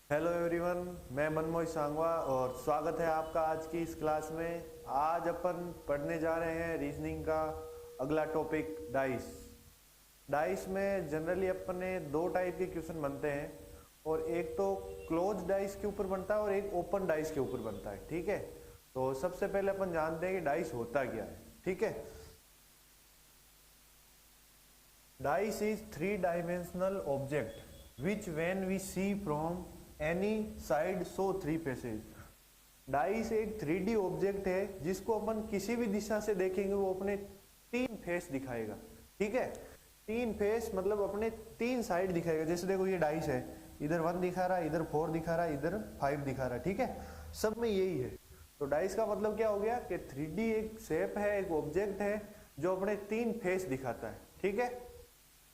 Hello everyone, मैं मनमोही सांगवा और स्वागत है आपका आज की इस क्लास में। आज अपन पढ़ने जा रहे हैं रीजनिंग का अगला टॉपिक डाइस। डाइस में जनरली अपने दो टाइप के क्वेश्चन बनते हैं और एक तो क्लोज डाइस के ऊपर बनता है और एक ओपन डाइस के ऊपर बनता है। ठीक है, तो सबसे पहले अपन जानते हैं कि डाइस होता क्या है। ठीक है, dice is three dimensional object which when we see from any side show three faces। Dice एक 3D ऑब्जेक्ट है जिसको अपन किसी भी दिशा से देखेंगे वो अपने तीन फेस दिखाएगा। ठीक है, तीन फेस मतलब अपने तीन साइड दिखाएगा। जैसे देखो ये डाइस है, इधर 1 दिखा रहा है, इधर 4 दिखा रहा है, इधर 5 दिखा रहा है। ठीक है, सब में यही है। तो डाइस का मतलब क्या हो गया कि 3D एक शेप है, एक ऑब्जेक्ट है जो अपने तीन फेस दिखाता है। ठीक है,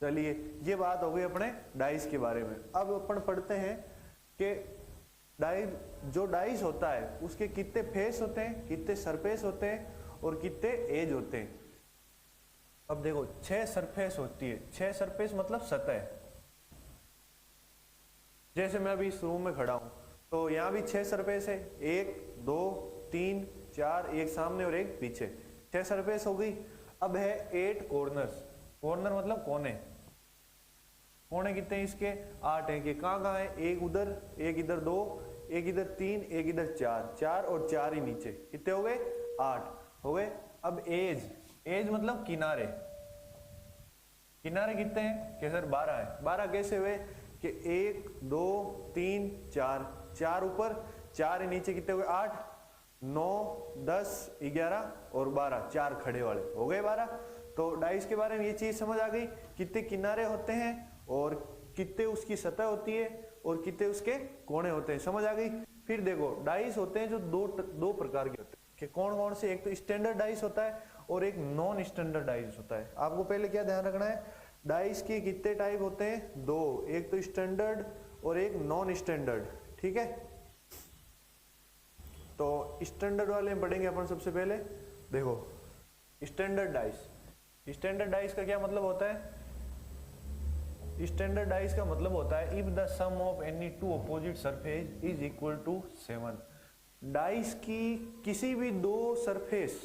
चलिए ये बात हो गई अपने डाइस के बारे में। अब अपन पढ़ते हैं कि जो डाइस होता है उसके कितने फेस होते हैं, कितने सरफेस होते हैं और कितने एज होते हैं। अब देखो 6 सरफेस होती है। 6 सरफेस मतलब सतह। जैसे मैं अभी इस रूम में खड़ा हूं तो यहां भी 6 सरफेस है, 1 2 3 4, एक सामने और एक पीछे, 6 सरफेस हो गई। अब है 8 कॉर्नर्स। कॉर्नर मतलब कोने। कोने कितने इसके 8 हैं। कि कहाँ कहाँ है, एक उधर, एक इधर 2, एक इधर 3, एक इधर 4, 4 और 4 ही नीचे, कितने हो गए 8 हो गए। अब एज, एज मतलब किनारे। किनारे कितने हैं कि सर 12 है। 12 कैसे हुए कि 1 2 3 4, 4 ऊपर 4 ही नीचे, कितने हुए 8 9 10 11 और 12, 4 खड़े वाले हो गए 12। तो डाइस के बारे में ये चीज समझ आ गई, कितने किनारे होते हैं और कितने उसकी सतह होती है और कितने उसके कोने होते हैं, समझ आ गई। फिर देखो डाइस होते हैं जो दो प्रकार के होते हैं कि कौन कौन से। एक तो स्टैंडर्ड डाइस होता है और एक नॉन स्टैंडर्ड डाइस होता है। आपको पहले क्या ध्यान रखना है, डाइस के कितने टाइप होते हैं, दो, एक तो स्टैंडर्ड और एक नॉन स्टैंडर्ड। ठीक है, तो स्टैंडर्ड वाले में पढ़ेंगे अपन सबसे पहले। देखो स्टैंडर्ड डाइस, स्टैंडर्ड डाइस का क्या मतलब होता है। स्टैंडर्ड डाइस का मतलब होता है if the sum of any two opposite surface is equal to 7। Dice की किसी भी दो सरफेस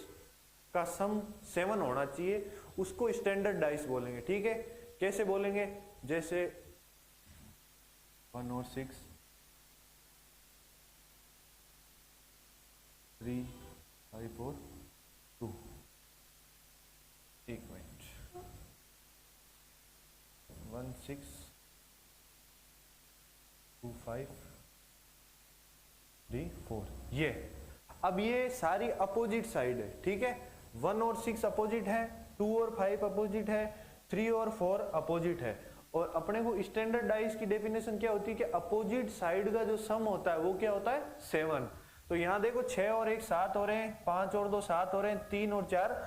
का सम 7 होना चाहिए, उसको स्टैंडर्ड डाइस बोलेंगे। ठीक है, कैसे बोलेंगे, जैसे 1 और 6 3 5 और 2। एक मिनट, 1 6 2 5 3 4, ये। अब ये सारी अपोजिट साइड है। ठीक है, 1 और 6 अपोजिट है, 2 और 5 अपोजिट है, 3 और 4 अपोजिट है। और अपने को स्टैंडर्ड डाइस की डेफिनेशन क्या होती है कि अपोजिट साइड का जो सम होता है वो क्या होता है 7। तो यहां देखो 6 और 1 7 हो रहे हैं, 5 और 2 7 हो रहे हैं, 3 और 4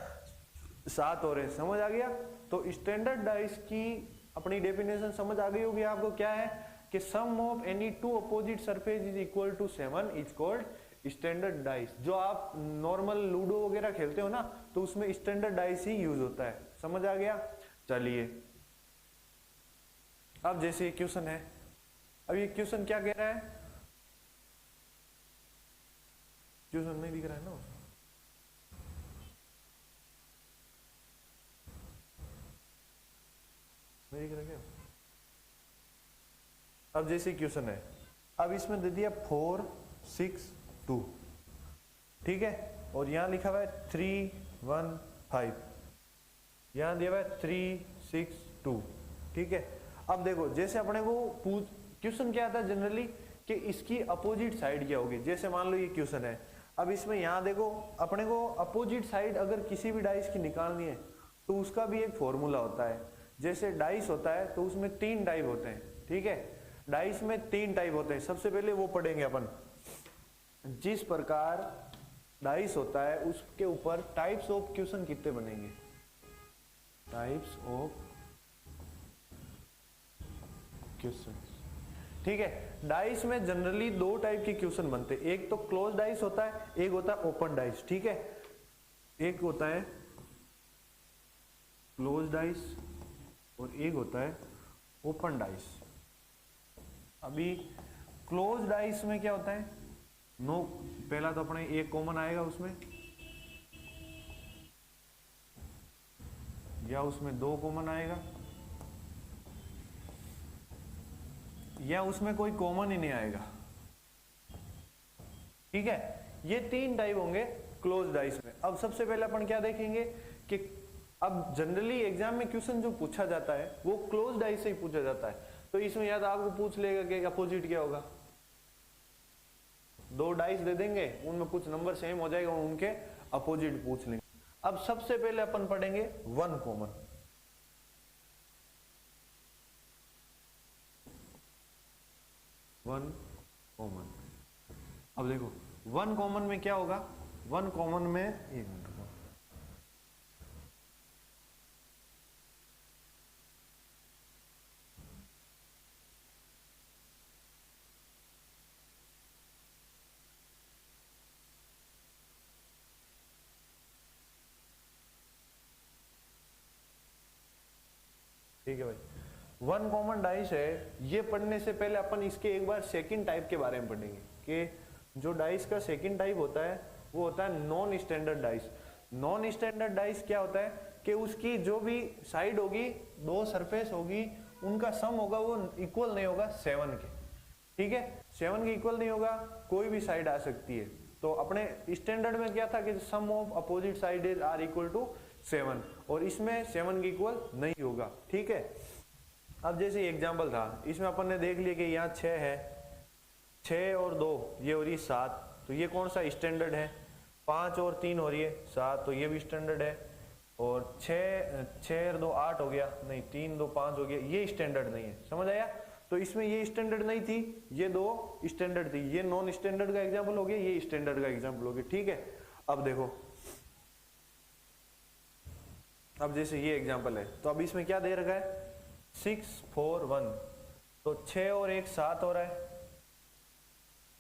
7 हो रहे हैं, समझ आ गया। तो स्टैंडर्ड डाइस की अपनी डेफिनेशन समझ आ गई होगी आपको, क्या है कि sum of any two opposite surface is equal to 7 is called standard dice. जो आप नॉर्मल लूडो वगैरह खेलते हो ना तो उसमें स्टैंडर्ड डाइस ही यूज होता है, समझ आ गया। चलिए अब जैसे क्वेश्चन है, अब ये क्वेश्चन क्या कह रहा है, क्वेश्चन नहीं दिख रहा है ना, नहीं दिख रहा क्या। अब जैसे क्वेश्चन है, अब इसमें दे दिया 4 6 2। ठीक है, और यहां लिखा हुआ है 3 1 5, यहां दिया हुआ है 3 6 2। ठीक है, अब देखो जैसे अपने को क्वेश्चन क्या आता है जनरली कि इसकी अपोजिट साइड क्या होगी। जैसे मान लो ये क्वेश्चन है, अब इसमें यहां देखो अपने को अपोजिट साइड अगर किसी भी डाइस की निकालनी है तो उसका भी एक फॉर्मूला होता है। जैसे डाइस होता है तो उसमें 3 टाइप होते हैं। ठीक है, डाइस में 3 टाइप होते हैं। सबसे पहले वो पढ़ेंगे अपन, जिस प्रकार डाइस होता है उसके ऊपर टाइप्स ऑफ क्वेश्चन कितने बनेंगे, टाइप्स ऑफ क्वेश्चन। ठीक है, डाइस में जनरली 2 टाइप के क्वेश्चन बनते हैं, एक तो क्लोज डाइस होता है, एक होता है ओपन डाइस। ठीक है, एक होता है क्लोज डाइस और एक होता है ओपन डाइस। अभी क्लोज डाइस में क्या होता है, नो, पहला तो अपने एक कॉमन आएगा उसमें, या उसमें दो कॉमन आएगा, या उसमें कोई कॉमन ही नहीं आएगा। ठीक है, ये तीन टाइप होंगे क्लोज डाइस में। अब सबसे पहले अपन क्या देखेंगे कि अब जनरली एग्जाम में क्वेश्चन जो पूछा जाता है वो क्लोज डाइस से ही पूछा जाता है। तो इसमें याद आपको पूछ लेगा कि अपोजिट क्या होगा, दो डाइस दे देंगे, उनमें कुछ नंबर सेम हो जाएगा, उनके अपोजिट पूछ लेंगे। अब सबसे पहले अपन पढ़ेंगे वन कॉमन। वन कॉमन, अब देखो वन कॉमन में क्या होगा, वन कॉमन में, एक मिनट, ठीक है भाई। वन कॉमन डाइस है, ये पढ़ने से पहले अपन इसके एक बार सेकंड टाइप के बारे में पढ़ेंगे कि जो डाइस का सेकंड टाइप होता है वो होता है non standard dice. Non standard dice क्या होता है कि उसकी जो भी साइड होगी, दो सरफेस होगी, उनका सम होगा वो इक्वल नहीं होगा 7 के। ठीक है, 7 के इक्वल नहीं होगा, कोई भी साइड आ सकती है। तो अपने स्टैंडर्ड में क्या था कि sum of opposite side are equal to 7, और इसमें 7 के इक्वल नहीं होगा। ठीक है, अब जैसे एग्जांपल था, इसमें अपन ने देख लिया कि यहाँ 6 है, 6 और 2 ये हो रही 7, तो ये कौन सा स्टैंडर्ड है। 5 और 3 हो रही है 7, तो ये भी स्टैंडर्ड है। और 6 और 2 8 हो गया, नहीं 3 2 5 हो गया, ये स्टैंडर्ड नहीं है। समझ आया, तो इसमें ये स्टैंडर्ड नहीं थी, ये दो स्टैंडर्ड थी, ये नॉन स्टैंडर्ड का एग्जाम्पल हो गया, ये स्टैंडर्ड का एग्जाम्पल हो गया। ठीक है, अब देखो, अब जैसे ये एग्जाम्पल है, तो अब इसमें क्या दे रखा है 6 4 1, तो 6 और 1 7 हो रहा है,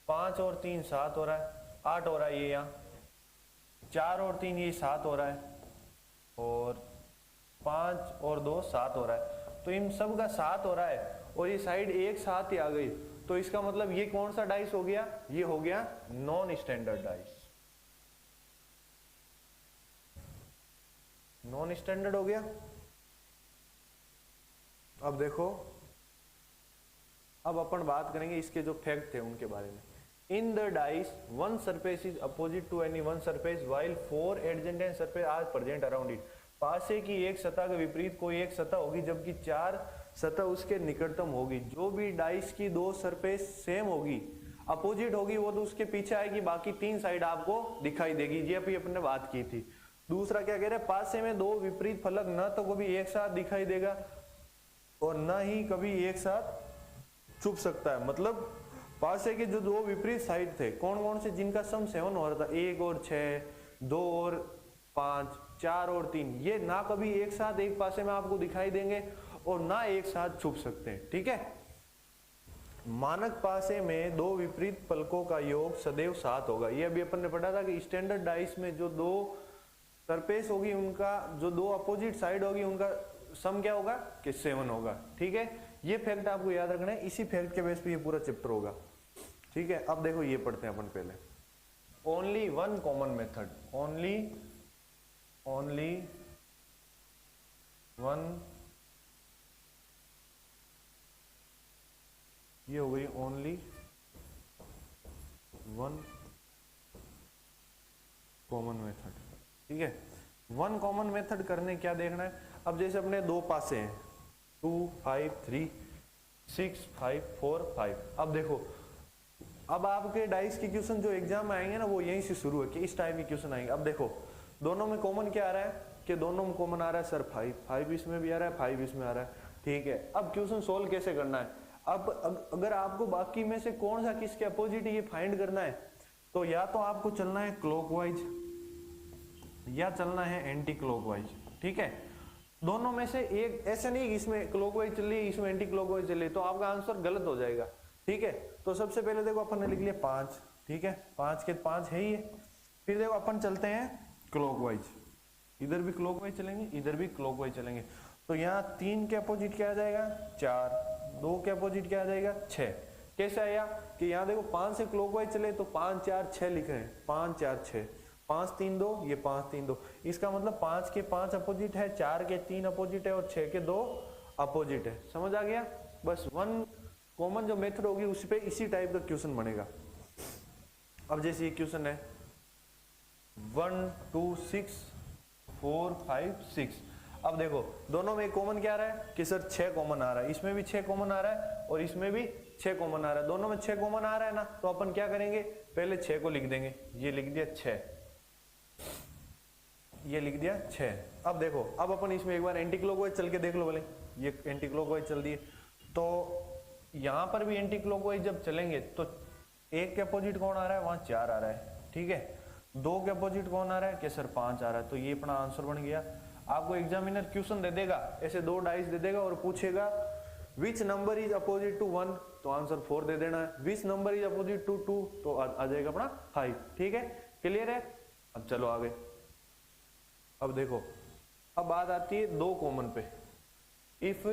5 और 3 7 हो रहा है, 8 हो रहा है ये यहाँ, 4 और 3 ये 7 हो रहा है, और 5 और 2 7 हो रहा है। तो इन सब का 7 हो रहा है और ये साइड एक साथ ही आ गई, तो इसका मतलब ये कौन सा डाइस हो गया, ये हो गया non standard dice. Non standard हो गया। अब देखो, अब अपन बात करेंगे इसके जो फैक्ट थे उनके बारे में। In the dice one surface is opposite to any one surface while 4 adjacent surface are present around it. पासे की एक सतह के विपरीत कोई एक सतह होगी जबकि 4 सतह उसके निकटतम होगी। जो भी डाइस की दो सरफेस सेम होगी, अपोजिट होगी, वो तो उसके पीछे आएगी, बाकी 3 साइड आपको दिखाई देगी। ये अभी अपने बात की थी। दूसरा क्या कह रहे हैं, पासे में दो विपरीत फलक न तो कभी एक साथ दिखाई देगा और न ही कभी एक साथ छुप सकता है। मतलब पासे के जो दो विपरीत साइड थे, कौन कौन से, जिनका सम 7 हो रहा था, 1 और 6, 2 और 5, 4 और 3, ये ना कभी एक साथ एक पासे में आपको दिखाई देंगे और ना एक साथ छुप सकते हैं। ठीक है, मानक पासे में दो विपरीत फलकों का योग सदैव 7 होगा। ये अभी अपन ने पढ़ा था कि स्टैंडर्ड डाइस में जो दो सरफेस होगी, उनका जो दो अपोजिट साइड होगी, उनका सम क्या होगा कि 7 होगा। ठीक है, ये फैक्ट आपको याद रखना है, इसी फैक्ट के बेस पे ये पूरा चैप्टर होगा। ठीक है, अब देखो ये पढ़ते हैं अपन पहले। Only one common method, only one, ये हो गई ओनली वन कॉमन मेथड। ठीक है, वन कॉमन मेथड करने क्या देखना है। अब जैसे अपने दो पासे हैं 2 5 3 6 5 4 5। अब देखो, अब आपके डाइस के क्वेश्चन जो एग्जाम में आएंगे ना, वो यहीं से शुरू है कि इस टाइप के क्वेश्चन आएंगे। अब देखो, दोनों में कॉमन क्या आ रहा है कि दोनों में कॉमन आ रहा है सर 5 इसमें भी आ रहा है, 5 इसमें आ रहा है। ठीक है, अब क्वेश्चन सोल्व कैसे करना है। अब अगर आपको बाकी में से कौन सा किसके अपोजिट ये फाइंड करना है, तो या तो आपको चलना है क्लॉकवाइज या चलना है एंटी क्लॉकवाइज। ठीक है, दोनों में से एक, ऐसा नहीं कि इसमें क्लॉकवाइज चल रही है इसमें एंटी क्लॉकवाइज चल रही है, तो आपका आंसर गलत हो जाएगा। ठीक है, तो सबसे पहले देखो अपन ने लिख लिया 5। ठीक है, 5 के 5 है ही है। फिर देखो अपन चलते हैं क्लॉकवाइज, इधर भी क्लॉकवाइज चलेंगे, इधर भी क्लॉकवाइज चलेंगे। तो यहाँ 3 के अपोजिट क्या आ जाएगा 4, 2 के अपोजिट क्या आ जाएगा 6, कैसे आया कि यहाँ देखो 5 से क्लॉकवाइज चले तो 5 4 6 लिख रहे हैं, 5 4 6, 5 3 2, ये 5 3 2, इसका मतलब 5 के 5 अपोजिट है, 4 के 3 अपोजिट है और 6 के 2 अपोजिट है। समझ आ गया? बस वन कॉमन जो मेथड होगी उस पे इसी टाइप का क्वेश्चन बनेगा। अब जैसे ये क्वेश्चन है 1 2 6 4 5 6, अब देखो दोनों में कॉमन क्या आ रहा है कि सर 6 कॉमन आ रहा है, इसमें भी 6 कॉमन आ रहा है और इसमें भी 6 कॉमन आ रहा है, दोनों में 6 कॉमन आ रहा है ना, तो अपन क्या करेंगे पहले 6 को लिख देंगे, ये लिख दिया 6, ये लिख दिया 6। अब देखो अब अपन इसमें एक बार एंटी क्लॉकवाइज चल के देख लो, बोले ये एंटी क्लॉकवाइज चल दिए तो यहां पर भी एंटी क्लॉकवाइज जब चलेंगे तो 1 के अपोजिट कौन आ रहा है, वहां 4 आ रहा है, ठीक है। 2 के अपोजिट कौन आ रहा है कि सर 5 आ रहा है, तो ये अपना आंसर बन गया। आपको एग्जामिनर क्वेश्चन दे देगा, ऐसे 2 डाइस दे देगा और पूछेगा which number is opposite to 1, तो आंसर 4 दे देना है, which number is opposite to 2, तो आ जाएगा अपना 5, ठीक है। क्लियर है? अब चलो आगे। अब देखो अब बात आती है 2 कॉमन पे। इफ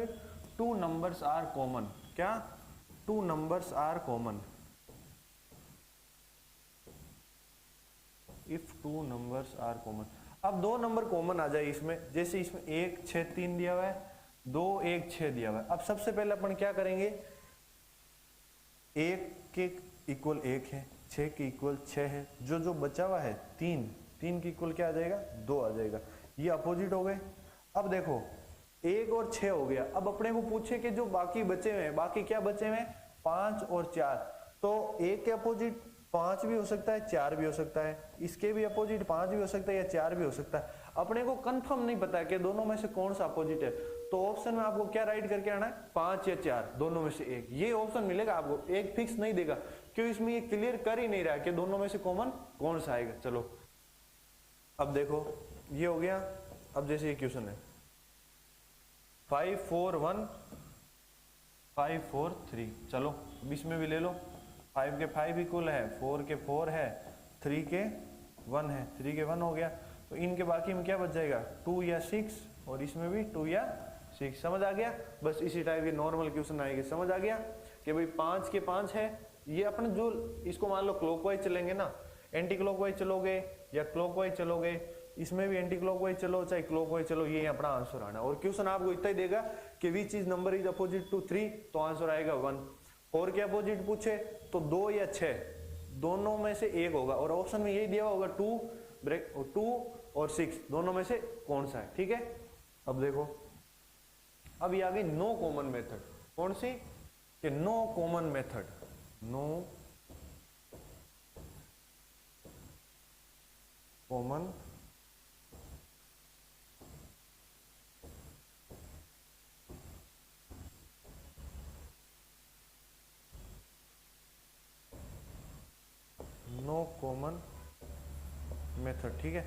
2 नंबर्स आर कॉमन, क्या 2 numbers are common, if 2 numbers are common, अब 2 नंबर कॉमन आ जाए इसमें, जैसे इसमें 1 6 3 दिया हुआ है, 2 1 6 दिया हुआ है। अब सबसे पहले अपन क्या करेंगे, 1 के इक्वल 1 है, 6 के इक्वल 6 है, जो बचा हुआ है 3 के इक्वल क्या आ जाएगा 2 आ जाएगा, ये अपोजिट हो गए। अब देखो 1 और 6 हो गया, अब अपने को पूछे कि जो बाकी बचे हुए हैं, बाकी क्या बचे हुए हैं 5 और 4, तो 1 के अपोजिट 5 भी हो सकता है 4 भी हो सकता है, इसके भी अपोजिट 5 भी हो सकता है या 4 भी हो सकता है। अपने को कंफर्म नहीं पता कि दोनों में से कौन सा अपोजिट है, तो ऑप्शन में आपको क्या राइट करके आना है 5 या 4 दोनों में से एक, ये ऑप्शन मिलेगा आपको, एक फिक्स नहीं देगा, क्यों इसमें ये क्लियर कर ही नहीं रहा कि दोनों में से कॉमन कौन सा आएगा। चलो अब देखो ये हो गया। अब जैसे ये क्वेश्चन है 5 4 1 5 4 3, चलो बीच में भी ले लो, 5 के 5 इक्वल है, 4 के 4 है, 3 के 1 है, 3 के 1 हो गया, तो इनके बाकी में क्या बच जाएगा 2 या 6, और इसमें भी 2 या 6। समझ आ गया? बस इसी टाइप के नॉर्मल क्वेश्चन आएंगे। समझ आ गया कि भाई 5 के 5 है, ये अपने जो इसको मान लो क्लॉकवाइज चलेंगे ना, एंटी क्लॉकवाइज चलोगे या क्लॉकवाइज चलोगे, इसमें भी एंटी क्लॉकवाइज चलो चाहे क्लॉकवाइज चलो, ये अपना आंसर आना। और क्वेश्चन आपको इतना ही देगा कि which is number is opposite to 3, तो आंसर आएगा 1। 4 के अपोजिट पूछे तो 2 या 6 दोनों में से एक होगा, और ऑप्शन में यही दिया होगा 2 और 6 दोनों में से कौन सा है, ठीक है। अब देखो अब ये आ गई नो कॉमन मेथड, कौन सी कि no common method, no common no common method, ठीक है।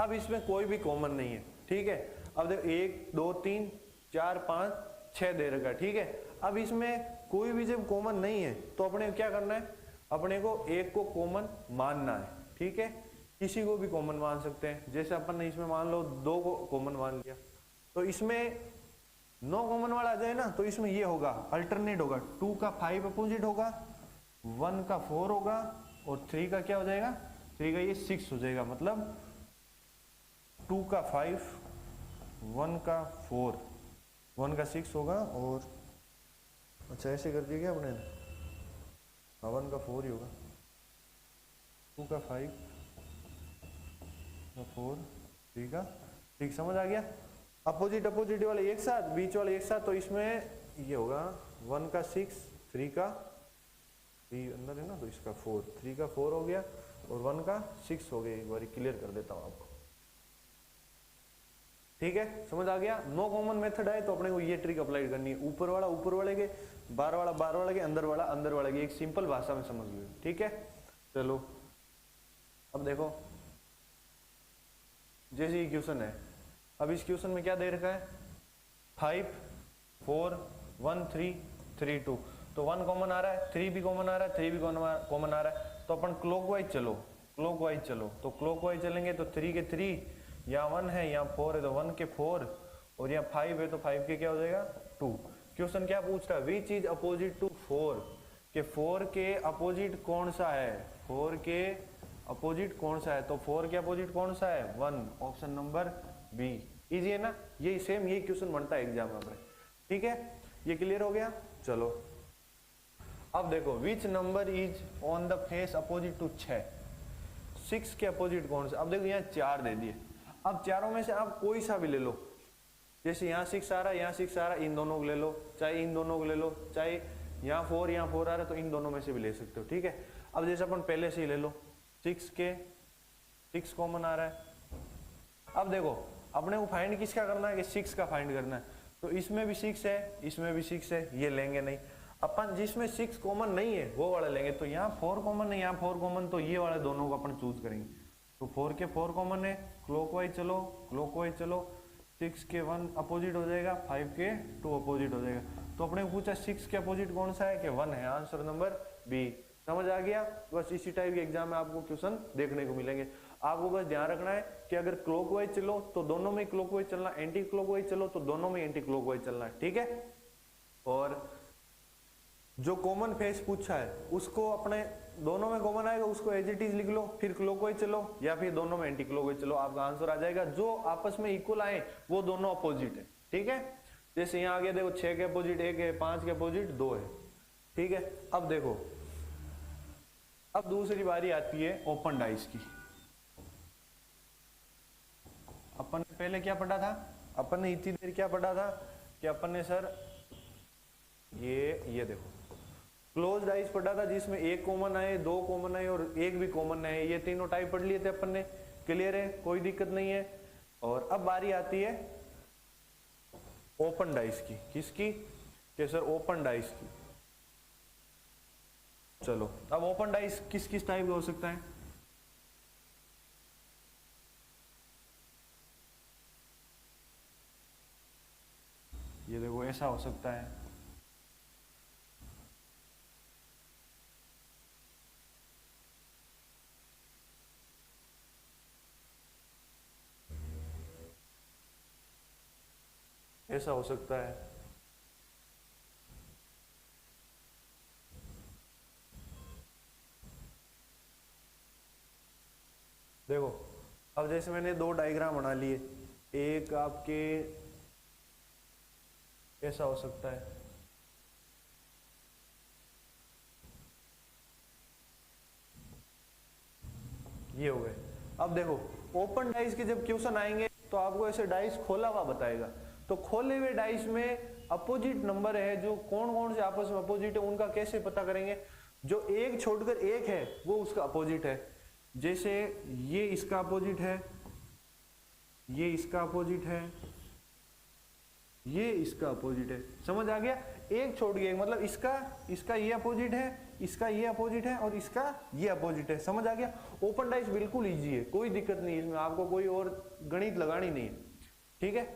अब इसमें कोई भी कॉमन नहीं है, ठीक है। अब देखो 1 2 3 4 5 6 दे रखा है, ठीक है। अब इसमें कोई भी जब कॉमन नहीं है तो अपने क्या करना है, अपने को एक को कॉमन मानना है, ठीक है। किसी को भी कॉमन मान सकते हैं, जैसे अपन ने इसमें मान लो 2 को कॉमन मान लिया, तो इसमें नो कॉमन वाला आ जाए ना, तो इसमें ये होगा अल्टरनेट होगा, 2 का 5 अपोजिट होगा, 1 का 4 होगा, और 3 का क्या हो जाएगा 3 का ये 6 हो जाएगा, मतलब 2 का 5 1 का 4 1 का 6 होगा, और अच्छा ऐसे कर दिया क्या अपने, 1 का 4 ही होगा, 2 का 5 का 4 3 का 6। समझ आ गया? अपोजिट वाले एक साथ, बीच वाले एक साथ, तो इसमें ये होगा 1 का 6 3 का 3 अंदर है ना, तो इसका 4 3 का 4 हो गया और 1 का 6 हो गया। एक बार क्लियर कर देता हूं आपको, ठीक है। समझ आ गया? नो कॉमन मेथड है तो अपने को ये ट्रिक अप्लाई करनी है, ऊपर वाला ऊपर वाले के, बाहर वाला के, अंदर वाला के, एक सिंपल भाषा में समझ लो, ठीक है। चलो अब देखो जैसे ये क्वेश्चन है, अब इस क्वेश्चन में क्या दे रखा है 5 4 1 3 3 2, तो 1 कॉमन आ रहा है, 3 भी कॉमन आ रहा है, 3 भी कॉमन आ रहा है, तो अपन क्लॉकवाइज चलो, तो क्लॉकवाइज चलेंगे तो 3 के 3, यहाँ 1 है यहाँ 4 है तो 1 के 4, और यहाँ 5 है तो 5 के क्या हो जाएगा 2। क्वेश्चन क्या पूछ रहा है, विच इज अपोजिट टू 4, कि 4 के अपोजिट कौन सा है, 4 के अपोजिट कौन सा है, तो 4 के अपोजिट कौन सा है 1, ऑप्शन नंबर बी। इजी है ना, यही सेम यही क्वेश्चन बनता है एग्जाम में। ठीक है, ये क्लियर हो गया। चलो अब देखो, which number is on the face opposite to 6 के अपोजिट कौन सा। अब देखो यहाँ 4 दे दिए, अब चारों में से आप कोई सा भी ले लो, जैसे यहाँ 6 आ रहा है, यहाँ 6 आ रहा है, इन दोनों को ले लो, चाहे इन दोनों को ले लो, चाहे यहाँ 4 यहाँ 4 आ रहा है तो इन दोनों में से भी ले सकते हो। ठीक है, अब जैसे अपन पहले से ही ले लो, 6 कॉमन आ रहा है। अब देखो अपने को फाइंड किसका करना है कि 6 का फाइंड करना है, तो इसमें भी 6 है, इसमें भी 6 है, ये लेंगे नहीं। अपन जिसमें 6 कॉमन नहीं है वो वाला लेंगे, तो यहाँ 4 कॉमन है, यहाँ 4 कॉमन, तो ये वाले दोनों को अपन चूज करेंगे। तो 4 के 4 कॉमन है, क्लॉकवाइज चलो, क्लॉकवाइज चलो, 6 के 1 अपोजिट हो जाएगा, 5 के 2 अपोजिट हो जाएगा। तो अपने पूछा 6 के अपोजिट कौन सा है कि 1 है, आंसर नंबर बी। समझ आ गया। बस इसी टाइप के एग्जाम में आपको क्वेश्चन देखने को मिलेंगे। आपको बस ध्यान रखना है कि अगर क्लॉकवाइज चलो तो दोनों में क्लॉकवाइज चलना, एंटी क्लॉकवाइज चलो तो दोनों में एंटी क्लॉकवाइज चलना है। ठीक है, और जो कॉमन फेस पूछा है उसको अपने दोनों में कॉमन आएगा उसको एज इट इज लिख लो, फिर क्लॉकवाइज चलो या फिर दोनों में एंटी क्लॉकवाइज चलो, आपका आंसर आ जाएगा। जो आपस में इक्वल आए वो दोनों अपोजिट है। ठीक है, जैसे यहाँ आ गया देखो 6 के अपोजिट 1 है, 5 के अपोजिट 2 है। ठीक है, अब देखो अब दूसरी बारी आती है ओपन डाइस की। अपन ने पहले क्या पढ़ा था, अपन ने इतनी देर क्या पढ़ा था कि अपन ने सर ये देखो क्लोज डाइस पढ़ा था जिसमें एक कॉमन आए, 2 कॉमन आए और एक भी कॉमन आए, ये तीनों टाइप पढ़ लिए थे अपन ने। क्लियर है, कोई दिक्कत नहीं है। और अब बारी आती है ओपन डाइस की। किसकी कि सर ओपन डाइस की। चलो अब ओपन डाइस किस किस टाइप का हो सकता है। ये देखो ऐसा हो सकता है, ऐसा हो सकता है, देखो अब जैसे मैंने 2 डायग्राम बना लिए, एक आपके ऐसा हो सकता है, ये हो गए। अब देखो ओपन डाइस के जब क्वेश्चन आएंगे तो आपको ऐसे डाइस खोला हुआ बताएगा, तो खोले हुए डाइस में अपोजिट नंबर है, जो कौन कौन से आपस में अपोजिट है उनका कैसे पता करेंगे। जो एक छोड़कर एक है वो उसका अपोजिट है, जैसे ये इसका अपोजिट है, ये इसका अपोजिट है, ये इसका अपोजिट है। समझ आ गया, एक छोड़ गया मतलब इसका ये अपोजिट है, इसका ये अपोजिट है और इसका ये अपोजिट है। समझ आ गया। ओपन डाइस बिल्कुल इजी है, कोई दिक्कत नहीं, इसमें आपको कोई और गणित लगानी नहीं है। ठीक है,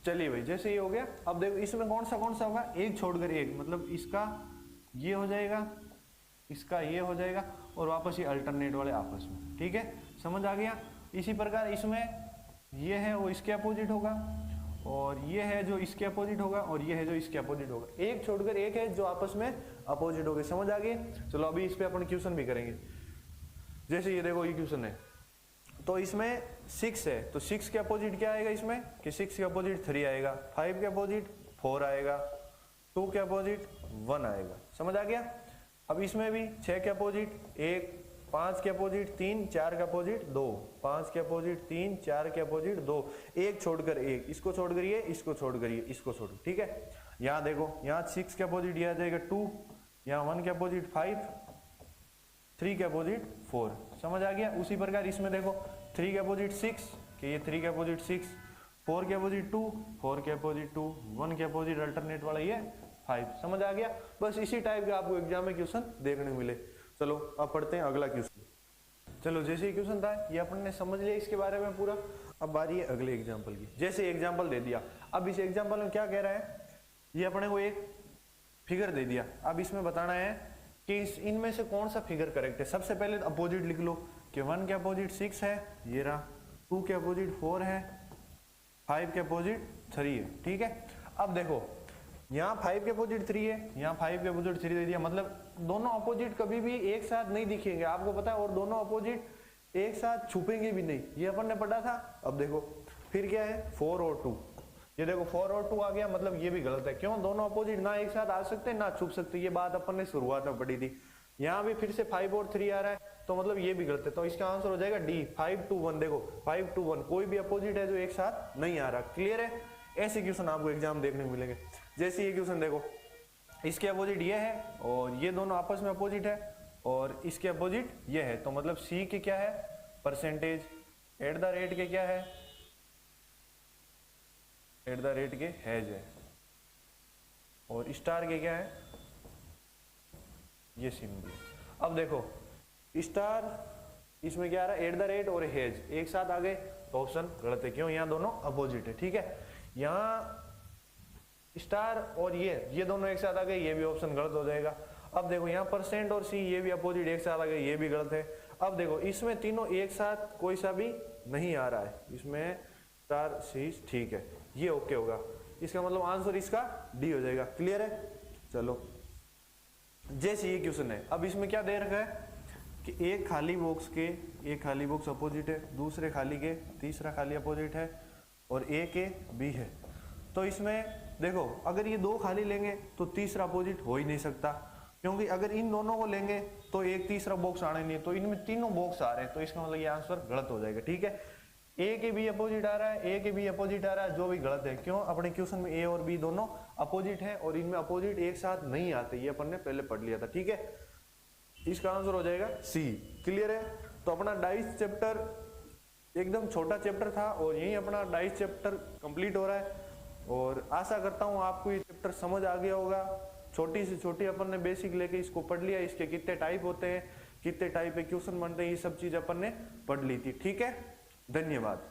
चलिए भाई जैसे ये हो गया। अब देखो इसमें कौन सा होगा, एक छोड़कर एक, मतलब इसका ये हो जाएगा, इसका ये हो जाएगा और वापस ये अल्टरनेट वाले आपस में। ठीक है, समझ आ गया। इसी प्रकार इसमें ये है वो इसके अपोजिट होगा और ये है जो इसके अपोजिट होगा और ये है जो इसके अपोजिट होगा, एक छोड़कर एक है जो आपस में अपोजिट हो गए। समझ आ गए। चलो अभी इस पे अपन क्वेश्चन भी करेंगे। जैसे ये देखो ये क्वेश्चन है, तो इसमें 6 है, तो 6 के अपोजिट क्या आएगा इसमें कि 6 के अपोजिट 3 आएगा, 5 के अपोजिट 4 आएगा, 2 के अपोजिट 1 आएगा। समझ आ गया। अब इसमें भी 6 के अपोजिट 1, 5 के अपोजिट 3, 4 के अपोजिट 2, 5 के अपोजिट 3, 4 के अपोजिट 2, एक छोड़कर एक, इसको छोड़कर ये, इसको छोड़कर ये, इसको छोड़। ठीक है, यहाँ देखो यहाँ 6 के अपोजिट ये आ जाएगा 2, यहाँ 1 के अपोजिट 5 3 के अपोजिट 4, समझ आ गया। उसी प्रकार इसमें देखो 3 के अपोजिट 6 कि ये 3 के अपोजिट 6, 4 के अपोजिट 2, 4 के अपोजिट 2, 1 के अपोजिट अल्टरनेट वाला ये 5, समझ आ गया। बस इसी टाइप के आपको एग्जाम में क्वेश्चन देखने को मिले। चलो अब पढ़ते हैं अगला क्वेश्चन। चलो जैसे ही क्वेश्चन था ये अपन ने समझ लिया इसके बारे में पूरा। अब बारी है अगले एग्जाम्पल की। जैसे एग्जाम्पल दे दिया, अब इस एग्जाम्पल में क्या कह रहा है, ये अपने को एक फिगर दे दिया। अब इसमें बताना है कि इनमें से कौन सा फिगर करेक्ट है। सबसे पहले अपोजिट लिख लो कि 1 के अपोजिट 6 है, ये रहा, 2 के अपोजिट 4 है, 5 के अपोजिट 3 है, ठीक है। अब देखो यहाँ 5 के अपोजिट 3 है, यहाँ 5 के अपोजिट 3 दे दिया, मतलब दोनों अपोजिट कभी भी एक साथ नहीं दिखेंगे, आपको पता है, और दोनों अपोजिट एक साथ छुपेंगे भी नहीं, ये अपन ने पढ़ा था। अब देखो फिर क्या है, 4 और 2, ये देखो 4 और 2 आ गया, मतलब ये भी गलत है। क्यों, दोनों अपोजिट ना एक साथ आ सकते ना छुप सकते, ये बात अपन ने शुरुआत में पढ़ी थी। यहाँ भी फिर से 5 और 3 आ रहा है, तो मतलब ये भी गलत है। तो इसका आंसर हो जाएगा डी, 5 to 1। देखो 5 to 1 कोई भी अपोजिट है जो एक साथ नहीं आ रहा। क्लियर है। ऐसे क्वेश्चन आपको एग्जाम देखने को मिलेंगे। जैसे ये क्वेश्चन देखो, इसके अपोजिट ये है और ये दोनों आपस में अपोजिट है, और इसके अपोजिट ये है, तो मतलब सी के क्या है, परसेंटेज, एट द रेट के क्या है, एट द रेट के हैज है, और स्टार के क्या है, ये सिंबल। अब देखो स्टार इसमें क्या आ रहा है, एट द रेट और हैज एक साथ आ गए, तो ऑप्शन गलत है। क्यों, यहाँ दोनों अपोजिट है, ठीक है। यहाँ स्टार और ये दोनों एक साथ आ गए, ये भी ऑप्शन गलत हो जाएगा। अब देखो यहाँ परसेंट और सी ये भी अपोजिट एक साथ आ गए, ये भी गलत है। अब देखो इसमें तीनों एक साथ कोई सा भी नहीं आ रहा है, इसमें स्टार सी, ठीक है, ये ओके होगा। इसका मतलब आंसर इसका डी हो जाएगा। क्लियर है। चलो जैसे ये क्वेश्चन है, अब इसमें क्या दे रखा है कि एक खाली बॉक्स अपोजिट है, दूसरे खाली के तीसरा खाली अपोजिट है, और ए के बी है। तो इसमें देखो अगर ये दो खाली लेंगे तो तीसरा अपोजिट हो ही नहीं सकता, क्योंकि अगर इन दोनों को लेंगे तो एक तीसरा बॉक्स आना ही नहीं, तो इनमें तीनों बॉक्स आ रहे हैं, तो इसका मतलब ये आंसर गलत हो जाएगा, ठीक है। ए के बी अपोजिट आ रहा है, ए के बी अपोजिट आ रहा है, जो भी गलत है। क्यों, अपने क्वेश्चन में ए और बी दोनों अपोजिट है, और इनमें अपोजिट एक साथ नहीं आते, ये अपन ने पहले पढ़ लिया था, ठीक है। इसका आंसर हो जाएगा सी। क्लियर है। तो अपना डाइस चैप्टर एकदम छोटा चैप्टर था, और यही अपना डाइस चैप्टर कंप्लीट हो रहा है, और आशा करता हूँ आपको ये चैप्टर समझ आ गया होगा। छोटी से छोटी अपन ने बेसिक लेके इसको पढ़ लिया, इसके कितने टाइप होते हैं, कितने टाइप के क्वेश्चन बनते हैं, ये सब चीज अपन ने पढ़ ली थी, ठीक है। धन्यवाद।